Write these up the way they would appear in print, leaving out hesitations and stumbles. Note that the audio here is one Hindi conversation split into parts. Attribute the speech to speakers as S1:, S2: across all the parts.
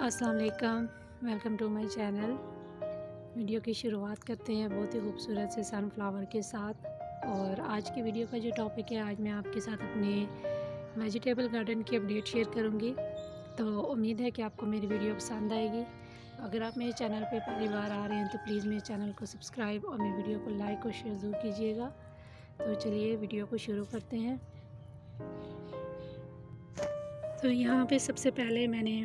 S1: अस्सलाम वालेकुम, welcome to my channel. Video की शुरुआत करते हैं बहुत ही खूबसूरत से सनफ्लावर के साथ। और आज की वीडियो का जो टॉपिक है, आज मैं आपके साथ अपने वेजिटेबल गार्डन की अपडेट शेयर करूंगी। तो उम्मीद है कि आपको मेरी वीडियो पसंद आएगी। अगर आप मेरे चैनल पे पहली बार आ रहे हैं तो प्लीज़ मेरे चैनल को सब्सक्राइब और मेरी वीडियो को लाइक और शेयर ज़रूर कीजिएगा। तो चलिए वीडियो को शुरू करते हैं। तो यहाँ पे सबसे पहले मैंने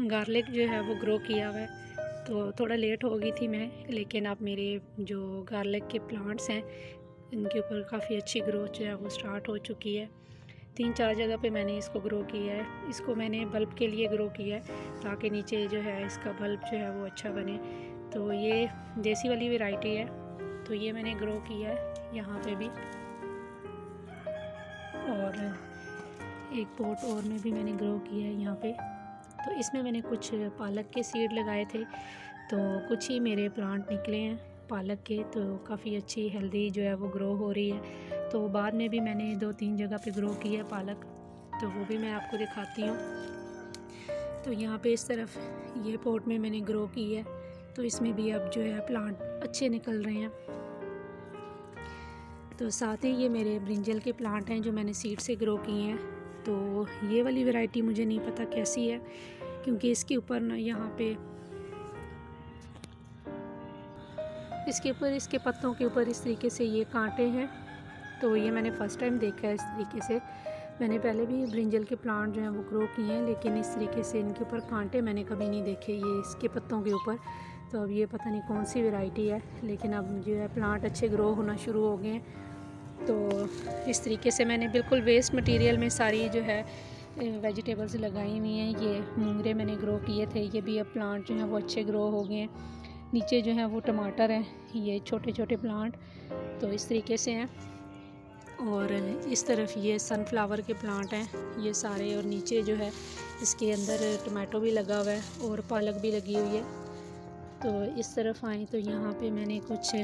S1: गार्लिक जो है वो ग्रो किया हुआ है। तो थोड़ा लेट हो गई थी मैं, लेकिन अब मेरे जो गार्लिक के प्लांट्स हैं इनके ऊपर काफ़ी अच्छी ग्रोथ जो है वो स्टार्ट हो चुकी है। 3-4 जगह पे मैंने इसको ग्रो किया है। इसको मैंने बल्ब के लिए ग्रो किया है ताकि नीचे जो है इसका बल्ब जो है वो अच्छा बने। तो ये देसी वाली वैरायटी है, तो ये मैंने ग्रो किया है यहाँ पे भी। और एक पॉट और में भी मैंने ग्रो किया है यहाँ पे। तो इसमें मैंने कुछ पालक के सीड लगाए थे, तो कुछ ही मेरे प्लांट निकले हैं पालक के। तो काफ़ी अच्छी हेल्दी जो है वो ग्रो हो रही है। तो बाद में भी मैंने 2-3 जगह पे ग्रो किया है पालक, तो वो भी मैं आपको दिखाती हूँ। तो यहाँ पे इस तरफ ये पॉट में मैंने ग्रो की है, तो इसमें भी अब जो है प्लांट अच्छे निकल रहे हैं। तो साथ ही ये मेरे ब्रिंजल के प्लांट हैं जो मैंने सीड से ग्रो किए हैं। तो ये वाली वैरायटी मुझे नहीं पता कैसी है, क्योंकि इसके ऊपर ना यहाँ पे इसके पत्तों के ऊपर इस तरीके से ये कांटे हैं। तो ये मैंने फ़र्स्ट टाइम देखा है इस तरीके से। मैंने पहले भी ब्रिंजल के प्लांट जो हैं वो ग्रो किए हैं, लेकिन इस तरीके से इनके ऊपर कांटे मैंने कभी नहीं देखे ये इसके पत्तों के ऊपर। तो अब ये पता नहीं कौन सी वैरायटी है, लेकिन अब जो है प्लांट अच्छे ग्रो होना शुरू हो गए हैं। तो इस तरीके से मैंने बिल्कुल वेस्ट मटेरियल में सारी जो है वेजिटेबल्स लगाई हुई हैं। ये मूंगरे मैंने ग्रो किए थे, ये भी अब प्लांट जो हैं वो अच्छे ग्रो हो गए हैं। नीचे जो है वो टमाटर हैं, ये छोटे छोटे प्लांट तो इस तरीके से हैं। और इस तरफ ये सनफ्लावर के प्लांट हैं ये सारे, और नीचे जो है इसके अंदर टमाटो भी लगा हुआ है और पालक भी लगी हुई है। तो इस तरफ आए तो यहाँ पे मैंने कुछ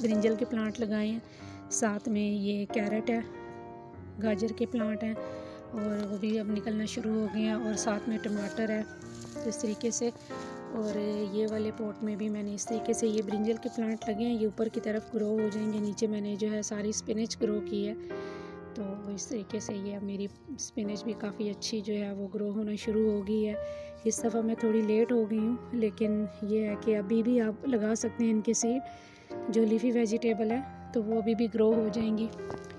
S1: ब्रिंजल के प्लांट लगाए हैं, साथ में ये कैरेट है, गाजर के प्लांट हैं और वो भी अब निकलना शुरू हो गए हैं, और साथ में टमाटर है इस तरीके से। और ये वाले पॉट में भी मैंने इस तरीके से ये ब्रिंजल के प्लांट लगे हैं, ये ऊपर की तरफ ग्रो हो जाएंगे। नीचे मैंने जो है सारी स्पिनच ग्रो की है, तो इस तरीके से ये अब मेरी स्पिनच भी काफ़ी अच्छी जो है वो ग्रो होना शुरू हो गई है। इस दफ़ा मैं थोड़ी लेट हो गई हूँ, लेकिन ये है कि अभी भी आप लगा सकते हैं इनके सीड। जो लीफी वेजिटेबल है तो वो अभी भी ग्रो हो जाएंगी।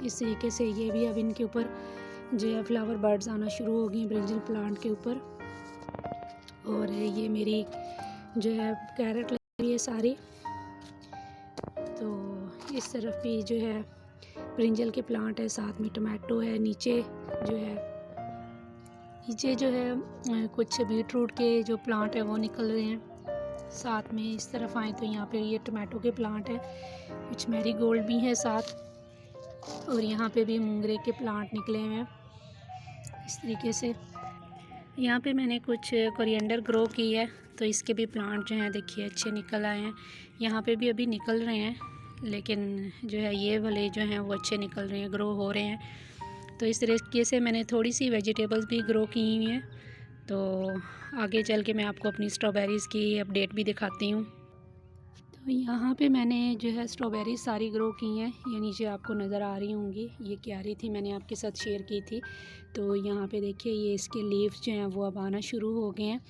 S1: इस तरीके से ये भी अब इनके ऊपर जो है फ्लावर बर्ड्स आना शुरू हो गई हैं ब्रिंजल प्लांट के ऊपर। और ये मेरी जो है कैरेट लगी है सारी। तो इस तरफ भी जो है ब्रिंजल के प्लांट है, साथ में टमाटो है। नीचे जो है कुछ बीट रूट के जो प्लांट है वो निकल रहे हैं। साथ में इस तरफ आए तो यहाँ पे ये टमाटो के प्लांट हैं, कुछ मैरीगोल्ड भी हैं साथ। और यहाँ पे भी मूंगरे के प्लांट निकले हुए हैं इस तरीके से। यहाँ पे मैंने कुछ कोरिएंडर ग्रो की है, तो इसके भी प्लांट जो हैं देखिए अच्छे निकल आए हैं। यहाँ पे भी अभी निकल रहे हैं, लेकिन जो है ये वाले जो हैं वो अच्छे निकल रहे हैं, ग्रो हो रहे हैं। तो इस तरीके से मैंने थोड़ी सी वेजिटेबल्स भी ग्रो की हुई हैं। तो आगे चल के मैं आपको अपनी स्ट्रॉबेरीज़ की अपडेट भी दिखाती हूँ। तो यहाँ पे मैंने जो है स्ट्रॉबेरी सारी ग्रो की हैं, ये नीचे आपको नज़र आ रही होंगी। ये क्यारी थी, मैंने आपके साथ शेयर की थी। तो यहाँ पे देखिए ये इसके लीव्स जो हैं वो अब आना शुरू हो गए हैं।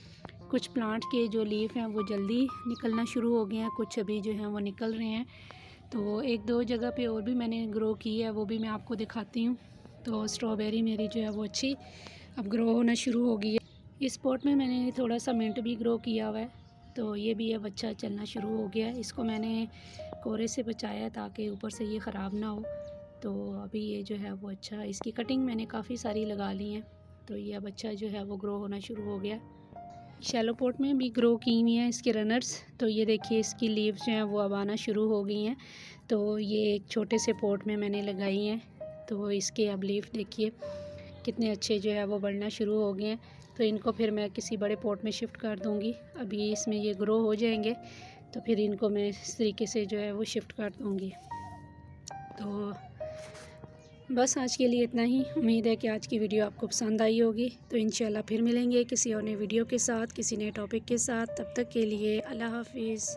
S1: कुछ प्लांट के जो लीफ हैं वो जल्दी निकलना शुरू हो गए हैं, कुछ अभी जो हैं वो निकल रहे हैं। तो 1-2 जगह पे और भी मैंने ग्रो की है, वो भी मैं आपको दिखाती हूँ। तो स्ट्रॉबेरी मेरी जो है वो अच्छी अब ग्रो होना शुरू हो गई है। इस पॉट में मैंने थोड़ा सा मिंट भी ग्रो किया हुआ है, तो ये भी अब अच्छा चलना शुरू हो गया है। इसको मैंने कोहरे से बचाया ताकि ऊपर से ये ख़राब ना हो। तो अभी ये जो है वो अच्छा, इसकी कटिंग मैंने काफ़ी सारी लगा ली हैं, तो ये अब अच्छा जो है वो ग्रो होना शुरू हो गया। शैलो पॉट में भी ग्रो की हुई हैं इसके रनर्स। तो ये देखिए इसकी लीव्स जो हैं वो अब आना शुरू हो गई हैं। तो ये एक छोटे से पॉट में मैंने लगाई हैं, तो इसके अब लीफ देखिए कितने अच्छे जो है वो बढ़ना शुरू हो गए हैं। तो इनको फिर मैं किसी बड़े पॉट में शिफ्ट कर दूँगी। अभी इसमें ये ग्रो हो जाएंगे तो फिर इनको मैं इस तरीके से जो है वो शिफ्ट कर दूँगी। तो बस आज के लिए इतना ही। उम्मीद है कि आज की वीडियो आपको पसंद आई होगी। तो इंशाल्लाह फिर मिलेंगे किसी और नए वीडियो के साथ, किसी नए टॉपिक के साथ। तब तक के लिए अल्लाह हाफिज़।